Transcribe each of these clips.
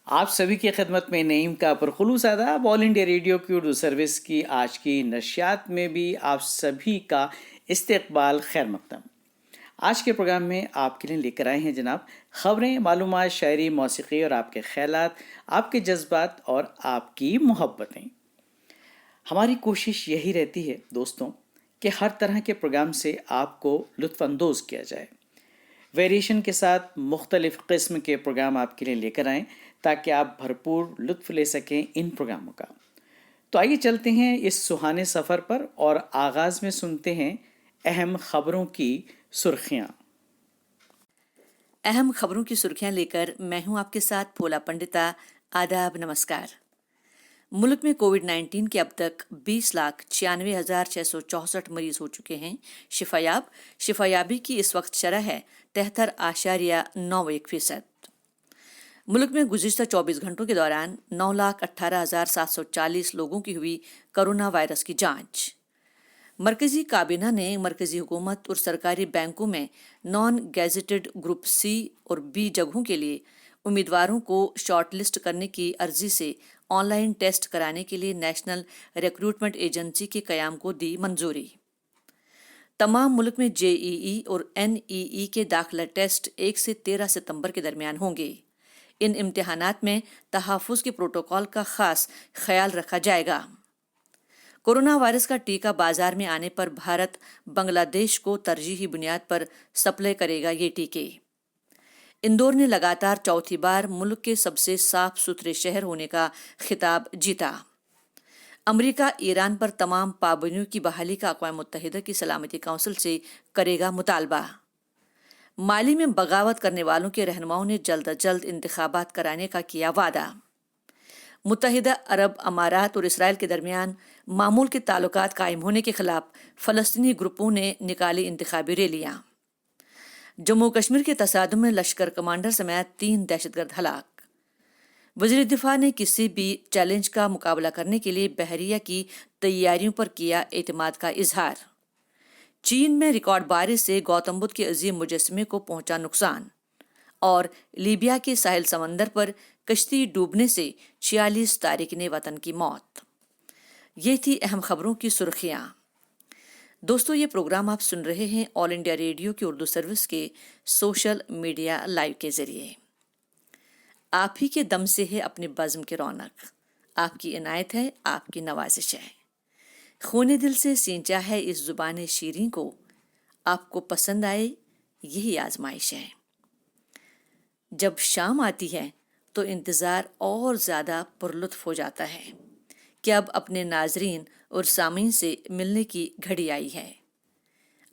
آپ سبھی کی خدمت میں نعیم کا پرخلوص آداب۔ آل انڈیا ریڈیو کی اردو سروس کی آج کی نشریات میں بھی آپ سبھی کا استقبال خیر مقدم۔ آج کے پروگرام میں آپ کے لیے لے کر آئے ہیں جناب خبریں، معلومات، شاعری، موسیقی اور آپ کے خیالات، آپ کے جذبات اور آپ کی محبتیں۔ ہماری کوشش یہی رہتی ہے دوستوں کہ ہر طرح کے پروگرام سے آپ کو لطف اندوز کیا جائے، ویریشن کے ساتھ مختلف قسم کے پروگرام آپ کے لیے لے کر آئیں تاکہ آپ بھرپور لطف لے سکیں ان پروگراموں کا۔ تو آئیے چلتے ہیں اس سہانے سفر پر اور آغاز میں سنتے ہیں اہم خبروں کی سرخیاں۔ اہم خبروں کی سرخیاں لے کر میں ہوں آپ کے ساتھ پھولا پنڈتا۔ آداب، نمسکار۔ ملک میں کووڈ 19 کے اب تک 20,96,664 مریض ہو چکے ہیں شفایابی کی اس وقت شرح ہے 73.91%۔ ملک میں گزشتہ 24 گھنٹوں کے دوران 9,18,740 لوگوں کی ہوئی کرونا وائرس کی جانچ۔ مرکزی کابینہ نے مرکزی حکومت اور سرکاری بینکوں میں نان گیزیٹڈ گروپ سی اور بی جگہوں کے لیے امیدواروں کو شارٹ لسٹ کرنے کی عرضی سے آن لائن ٹیسٹ کرانے کے لیے نیشنل ریکروٹمنٹ ایجنسی کے قیام کو دی منظوری۔ تمام ملک میں JEE اور NEE کے داخلہ ٹیسٹ 1 سے 13 ستمبر کے درمیان ہوں گے۔ ان امتحانات میں تحفظ کے پروٹوکول کا خاص خیال رکھا جائے گا۔ کورونا وائرس کا ٹیکہ بازار میں آنے پر بھارت بنگلہ دیش کو ترجیحی بنیاد پر سپلائی کرے گا یہ ٹیکے۔ اندور نے لگاتار چوتھی بار ملک کے سب سے صاف ستھرے شہر ہونے کا خطاب جیتا۔ امریکہ ایران پر تمام پابندیوں کی بحالی کا اقوام متحدہ کی سلامتی کونسل سے کرے گا مطالبہ۔ مالی میں بغاوت کرنے والوں کے رہنماؤں نے جلد از جلد انتخابات کرانے کا کیا وعدہ۔ متحدہ عرب امارات اور اسرائیل کے درمیان معمول کے تعلقات قائم ہونے کے خلاف فلسطینی گروپوں نے نکالی انتخابی ریلیاں۔ جموں کشمیر کے تصادم میں لشکر کمانڈر سمیت 3 دہشت گرد ہلاک۔ وزیر دفاع نے کسی بھی چیلنج کا مقابلہ کرنے کے لیے بحریہ کی تیاریوں پر کیا اعتماد کا اظہار۔ چین میں ریکارڈ بارش سے گوتم بدھ کے عظیم مجسمے کو پہنچا نقصان، اور لیبیا کے ساحل سمندر پر کشتی ڈوبنے سے 46 تارکین وطن کی موت۔ یہ تھی اہم خبروں کی سرخیاں۔ دوستو، یہ پروگرام آپ سن رہے ہیں آل انڈیا ریڈیو کی اردو سروس کے سوشل میڈیا لائیو کے ذریعے۔ آپ ہی کے دم سے ہے اپنے بزم کی رونق، آپ کی عنایت ہے، آپ کی نوازش ہے۔ خونے دل سے سینچا ہے اس زبان شیریں کو، آپ کو پسند آئے یہی آزمائش ہے۔ جب شام آتی ہے تو انتظار اور زیادہ پرلطف ہو جاتا ہے کہ اب اپنے ناظرین اور سامعین سے ملنے کی گھڑی آئی ہے۔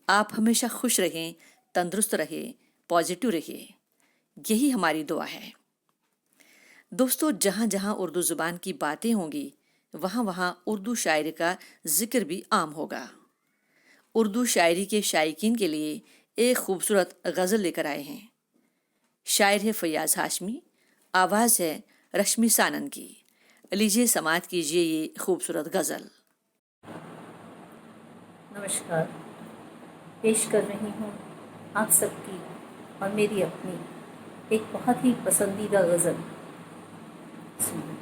آپ ہمیشہ خوش رہیں، تندرست رہیں، پازیٹیو رہیں، یہی ہماری دعا ہے۔ دوستو، جہاں جہاں اردو زبان کی باتیں ہوں گی وہاں وہاں اردو شاعری کا ذکر بھی عام ہوگا۔ اردو شاعری کے شائقین کے لیے ایک خوبصورت غزل لے کر آئے ہیں۔ شاعر ہے فیاض ہاشمی، آواز ہے رشمی سانن کی۔ لیجیے سماعت کیجیے یہ خوبصورت غزل۔ نمسکار، پیش کر رہی ہوں آپ سب کی اور میری اپنی ایک بہت ہی پسندیدہ غزل۔ بسم اللہ۔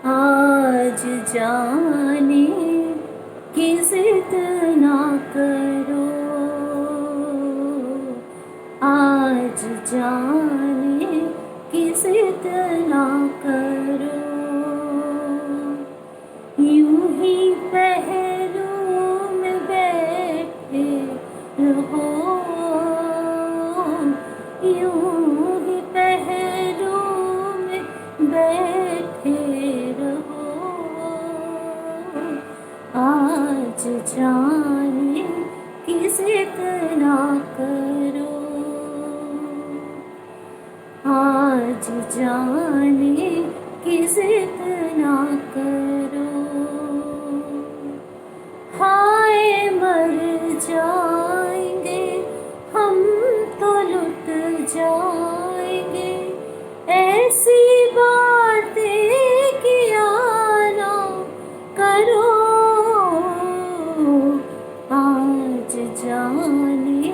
آج جانے کی ضد نہ کرو، آج جانے کی ضد نہ کرو، یوں ہی پہلو میں بیٹھے رہو، یوں ہی پہلو میں بیٹھے رہو، آج جانے کی ضد نہ کرو، آج جانے کی ضد نہ کرو، ہائے مر جائیں گے ہم تو لٹ جائیں گے، ایسی باتیں کیا نہ کرو، آج جانے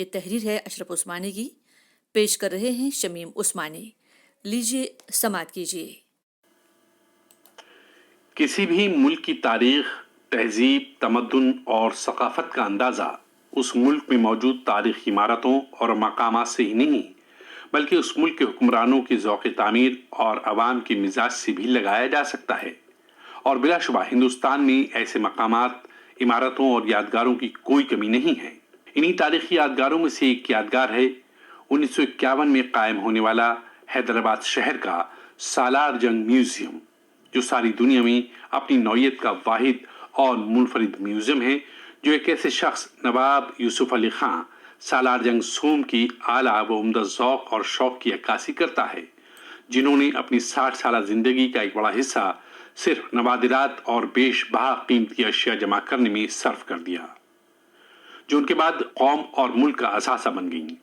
یہ تحریر ہے اشرف عثمانی کی، پیش کر رہے ہیں شمیم عثمانی۔ لیجیے سماعت کیجیے۔ کسی بھی ملک کی تاریخ، تہذیب، تمدن اور ثقافت کا اندازہ اس ملک میں موجود تاریخی عمارتوں اور مقامات سے ہی نہیں بلکہ اس ملک کے حکمرانوں کی ذوق تعمیر اور عوام کے مزاج سے بھی لگایا جا سکتا ہے، اور بلا شبہ ہندوستان میں ایسے مقامات، عمارتوں اور یادگاروں کی کوئی کمی نہیں ہے۔ انہی تاریخی یادگاروں میں سے ایک یادگار ہے 1951 میں قائم ہونے والا حیدرآباد شہر کا سالار جنگ میوزیم، جو ساری دنیا میں اپنی نوعیت کا واحد اور منفرد میوزیم ہے، جو ایک ایسے شخص نواب یوسف علی خان سالار جنگ سوم کی اعلیٰ و عمدہ ذوق اور شوق کی عکاسی کرتا ہے، جنہوں نے اپنی 60 سالہ زندگی کا ایک بڑا حصہ صرف نوادرات اور بیش بہا قیمتی اشیاء جمع کرنے میں صرف کر دیا، جو ان کے بعد قوم اور ملک کا اثاثہ بن گئیں۔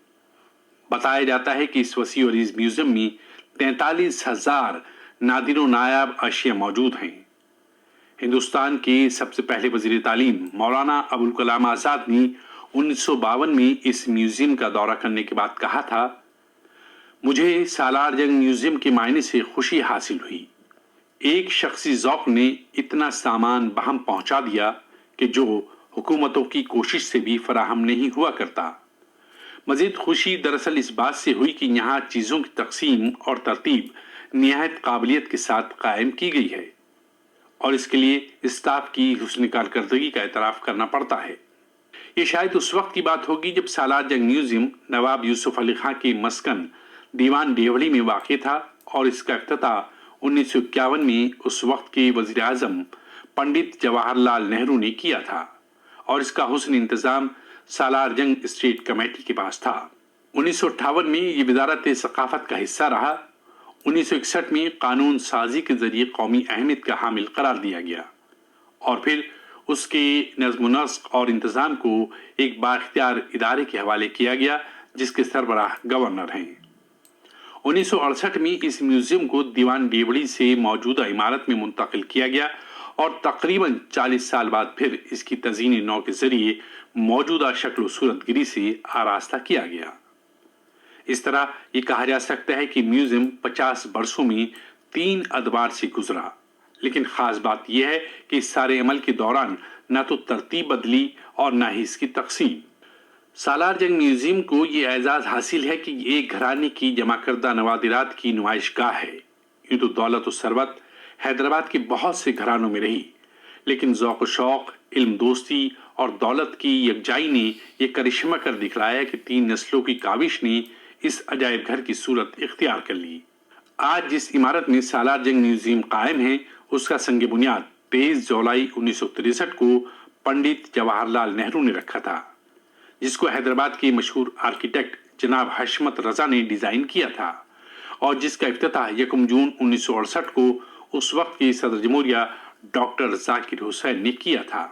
بتایا جاتا ہے کہ اس وسیع و عریض میوزیم میں 43,000 نادر و نایاب اشیاء موجود ہیں۔ ہندوستان کے سب سے پہلے وزیر تعلیم مولانا ابوالکلام آزاد نے 1952 میں اس میوزیم کا دورہ کرنے کے بعد کہا تھا، مجھے سالار جنگ میوزیم کے معنی سے خوشی حاصل ہوئی۔ ایک شخصی ذوق نے اتنا سامان بہم پہنچا دیا کہ جو حکومتوں کی کوشش سے بھی فراہم نہیں ہوا کرتا۔ مزید خوشی دراصل اس بات سے ہوئی کہ یہاں چیزوں کی تقسیم اور ترتیب نہایت قابلیت کے ساتھ قائم کی گئی ہے، اور اس کے لیے اسٹاف کی حسن کارکردگی کا اعتراف کرنا پڑتا ہے۔ یہ شاید اس وقت کی بات ہوگی جب سالار جنگ میوزیم نواب یوسف علی خان کے مسکن دیوان ڈیوڑی میں واقع تھا، اور اس کا افتتاح 1951 میں اس وقت کے وزیر اعظم پنڈت جواہر لال نہرو نے کیا تھا، اور اس کا حسن انتظام سالار جنگ اسٹیٹ کمیٹی کے پاس تھا۔ 1958 میں یہ وزارت ثقافت کا حصہ رہا۔ 1961 میں قانون سازی کے ذریعے قومی اہمیت کا حامل قرار دیا گیا، اور پھر اس کے نظم و نسق اور انتظام کو ایک بااختیار ادارے کے حوالے کیا گیا جس کے سربراہ گورنر ہیں۔ 1968 میں اس میوزیم کو دیوان ڈیوڑی سے موجودہ عمارت میں منتقل کیا گیا، اور تقریباً 40 سال بعد پھر اس کی تزئین نو کے ذریعے موجودہ شکل و صورت گری سے آراستہ کیا گیا۔ اس طرح یہ کہا جا سکتا ہے کہ میوزیم 50 برسوں میں 3 ادوار سے گزرا، لیکن خاص بات یہ ہے کہ اس سارے عمل کے دوران نہ تو ترتیب بدلی اور نہ ہی اس کی تقسیم۔ سالار جنگ میوزیم کو یہ اعزاز حاصل ہے کہ یہ ایک گھرانے کی جمع کردہ نوادرات کی نمائش گاہ ہے۔ یوں تو دولت و ثروت حیدرآباد کے بہت سے گھرانوں میں رہی، لیکن ذوق و شوق، علم دوستی اور دولت کی یکجائی نے یہ کرشمہ کر دکھلایا کہ 3 نسلوں کی کاوش نے اس عجائب گھر کی صورت اختیار کر لی۔ آج جس عمارت میں سالار جنگ میوزیم قائم ہے، اس کا سنگ بنیاد 23 جولائی 1963 کو پنڈت جواہر لال نہرو نے رکھا تھا، جس کو حیدرآباد کے مشہور آرکیٹیکٹ جناب حشمت رضا نے ڈیزائن کیا تھا، اور جس کا افتتاح 1 جون 1968 کو اس وقت کے صدر جمہوریہ ڈاکٹر ذاکر حسین نے کیا تھا۔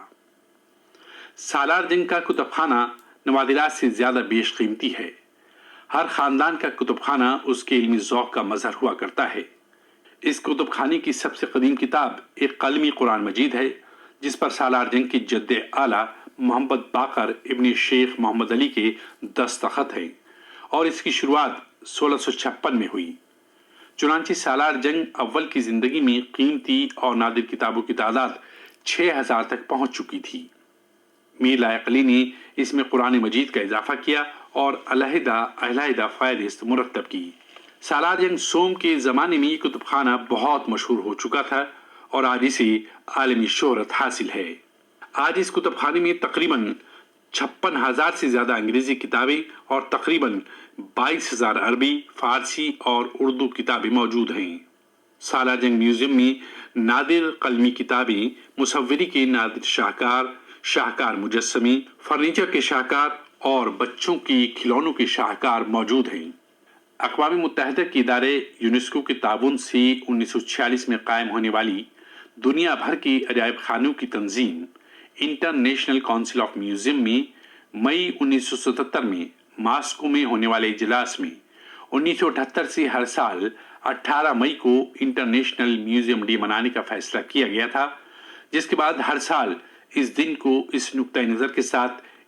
سالار جنگ کا کتب خانہ نوادرات سے زیادہ بیش قیمتی ہے۔ ہر خاندان کا کتب خانہ اس کے علمی ذوق کا مظہر ہوا کرتا ہے۔ اس کتب خانے کی سب سے قدیم کتاب ایک قلمی قرآن مجید ہے، جس پر سالار جنگ کی جد اعلیٰ محمد باقر ابن شیخ محمد علی کے دستخط ہیں، اور اس کی شروعات 1656 میں ہوئی۔ چنانچہ سالار جنگ اول کی زندگی میں قیمتی اور نادر کتابوں کی تعداد 6000 تک پہنچ چکی تھی۔ میر لائق علی نے اس میں قرآن مجید کا اضافہ کیا اور علیحدہ فہرست مرتب کی۔ سالار جنگ سوم کے زمانے میں یہ کتب خانہ بہت مشہور ہو چکا تھا، اور آج اسے عالمی شہرت حاصل ہے۔ آج اس کتب خانے میں تقریباً 56,000 سے زیادہ انگریزی کتابیں اور تقریباً 22,000 عربی، فارسی اور اردو کتابیں موجود ہیں۔ سالار جنگ میوزیم میں نادر قلمی کتابیں، مصوری کے نادر شاہکار مجسمے، فرنیچر کے شاہکار اور بچوں کی کھلونوں کے شاہکار موجود ہیں۔ اقوام متحدہ کے ادارے یونیسکو کے تعاون سے 1946 میں قائم ہونے والی دنیا بھر کے عجائب خانوں کی تنظیم انٹرنیشنل کونسل آف میوزیم میں مئی 1977 میں ماسکو میں ہونے والے اجلاس میں 1978 سے ہر سال 18 مئی کو انٹرنیشنل میوزیم ڈے منانے کا فیصلہ کیا گیا تھا، جس کے بعد ہر سال اس دن کو اس نقطۂ نظر کے ساتھ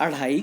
2.5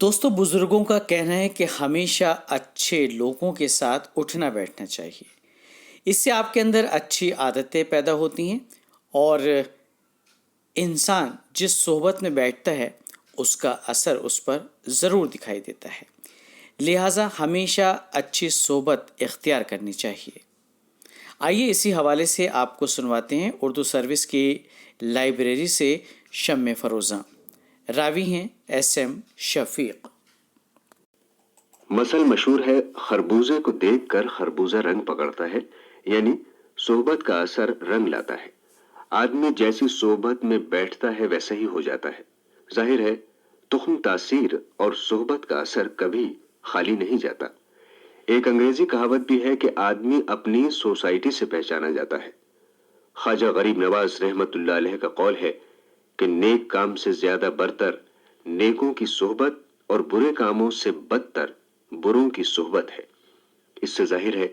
دوستوں، بزرگوں کا کہنا ہے کہ ہمیشہ اچھے لوگوں کے ساتھ اٹھنا بیٹھنا چاہیے. اس سے آپ کے اندر اچھی عادتیں پیدا ہوتی ہیں اور انسان جس صحبت میں بیٹھتا ہے اس کا اثر اس پر ضرور دکھائی دیتا ہے. لہٰذا ہمیشہ اچھی صحبت اختیار کرنی چاہیے. آئیے اسی حوالے سے آپ کو سنواتے ہیں اردو سروس کی لائبریری سے شمع فروزاں. راوی ہیں ایس ایم شفیق. مثل مشہور ہے، خربوزے کو دیکھ کر خربوزہ رنگ پکڑتا ہے، یعنی صحبت کا اثر رنگ لاتا ہے. آدمی جیسی صحبت میں بیٹھتا ہے ویسا ہی ہو جاتا ہے. ظاہر ہے تخم تاثیر اور صحبت کا اثر کبھی خالی نہیں جاتا. ایک انگریزی کہاوت بھی ہے کہ آدمی اپنی سوسائٹی سے پہچانا جاتا ہے. خواجہ غریب نواز رحمت اللہ علیہ کا قول ہے کہ نیک کام سے زیادہ برتر نیکوں کی صحبت اور برے کاموں سے بدتر بروں کی صحبت ہے. اس سے ظاہر ہے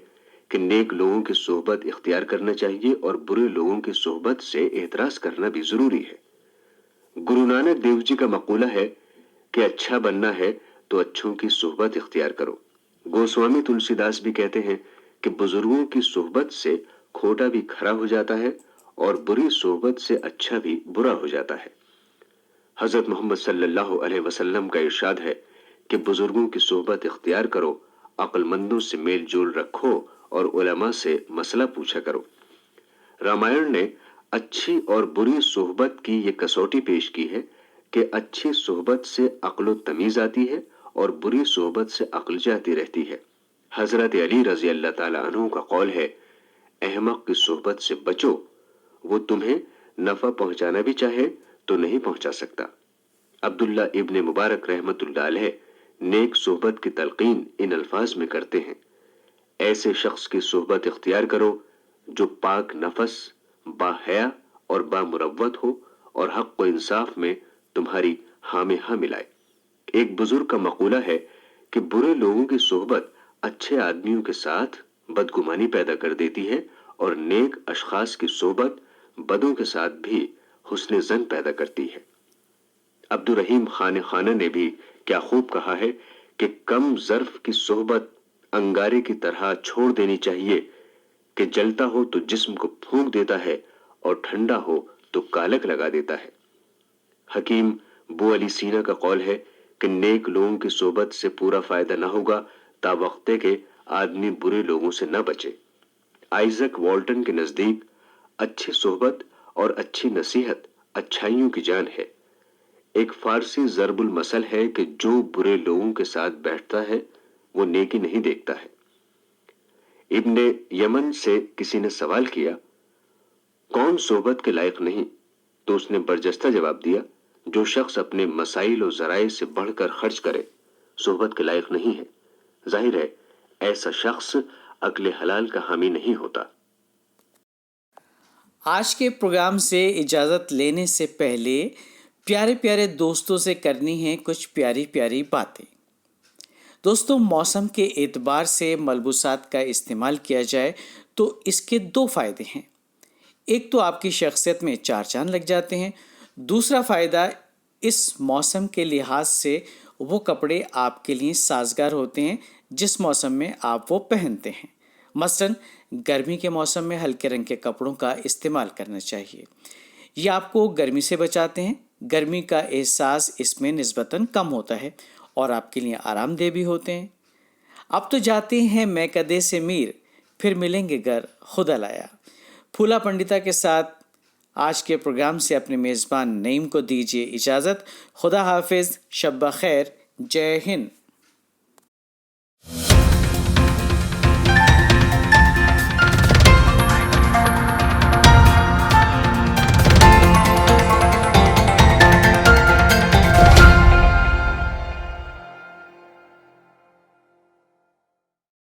کہ نیک لوگوں کی صحبت اختیار کرنا چاہیے اور برے لوگوں کی صحبت سے احتراز کرنا بھی ضروری ہے. گرو نانک دیو جی کا مقولہ ہے کہ اچھا بننا ہے تو اچھوں کی صحبت اختیار کرو. گوسوامی تلسی داس بھی کہتے ہیں کہ بزرگوں کی صحبت سے کھوٹا بھی کھرا ہو جاتا ہے اور بری صحبت سے اچھا بھی برا ہو جاتا ہے. حضرت محمد صلی اللہ علیہ وسلم کا ارشاد ہے کہ بزرگوں کی صحبت اختیار کرو، عقل مندوں سے میل جول رکھو اور علماء سے مسئلہ پوچھا کرو. رامائن نے اچھی اور بری صحبت کی یہ کسوٹی پیش کی ہے کہ اچھی صحبت سے عقل و تمیز آتی ہے اور بری صحبت سے عقل جاتی رہتی ہے. حضرت علی رضی اللہ تعالیٰ عنہ کا قول ہے، احمق کی صحبت سے بچو، وہ تمہیں نفع پہنچانا بھی چاہے تو نہیں پہنچا سکتا. عبداللہ ابن مبارک رحمت اللہ علیہ نیک صحبت کی تلقین ان الفاظ میں کرتے ہیں، ایسے شخص کی صحبت اختیار کرو جو پاک نفس، با حیا اور با مروت ہو اور حق و انصاف میں تمہاری ہاں میں ہاں ملائے. ایک بزرگ کا مقولہ ہے کہ برے لوگوں کی صحبت اچھے آدمیوں کے ساتھ بدگمانی پیدا کر دیتی ہے اور نیک اشخاص کی صحبت بدوں کے ساتھ بھی حسن ظن پیدا کرتی ہے. عبد الرحیم خان خانہ نے بھی کیا خوب کہا ہے کہ کم ظرف کی صحبت انگارے کی طرح چھوڑ دینی چاہیے کہ جلتا ہو تو جسم کو پھونک دیتا ہے اور ٹھنڈا ہو تو کالک لگا دیتا ہے. حکیم بو علی سینا کا قول ہے کہ نیک لوگوں کی صحبت سے پورا فائدہ نہ ہوگا تا وقتے کے آدمی برے لوگوں سے نہ بچے. آئزک والٹن کے نزدیک اچھی صحبت اور اچھی نصیحت اچھائیوں کی جان ہے. ایک فارسی ضرب المثل ہے کہ جو برے لوگوں کے ساتھ بیٹھتا ہے وہ نیکی نہیں دیکھتا ہے. ابن یمن سے کسی نے سوال کیا، کون صحبت کے لائق نہیں؟ تو اس نے برجستہ جواب دیا، جو شخص اپنے مسائل و ذرائع سے بڑھ کر خرچ کرے صحبت کے لائق نہیں ہے. ظاہر ہے ایسا شخص عقل حلال کا حامی نہیں ہوتا. آج کے پروگرام سے اجازت لینے سے پہلے پیارے پیارے دوستوں سے کرنی ہیں کچھ پیاری پیاری باتیں. دوستوں، موسم کے اعتبار سے ملبوسات کا استعمال کیا جائے تو اس کے دو فائدے ہیں. ایک تو آپ کی شخصیت میں چار چاند لگ جاتے ہیں. دوسرا فائدہ، اس موسم کے لحاظ سے وہ کپڑے آپ کے لیے سازگار ہوتے ہیں جس موسم میں آپ وہ پہنتے ہیں. مثلاً گرمی کے موسم میں ہلکے رنگ کے کپڑوں کا استعمال کرنا چاہیے. یہ آپ کو گرمی سے بچاتے ہیں. گرمی کا احساس اس میں نسبتاً کم ہوتا ہے اور آپ کے لیے آرام دہ بھی ہوتے ہیں. اب تو جاتے ہیں میں کدے سے میر، پھر ملیں گے گر خدا لایا. پھولا پنڈتا کے ساتھ آج کے پروگرام سے اپنے میزبان نعیم کو دیجیے اجازت. خدا حافظ، شب بخیر، جے ہند.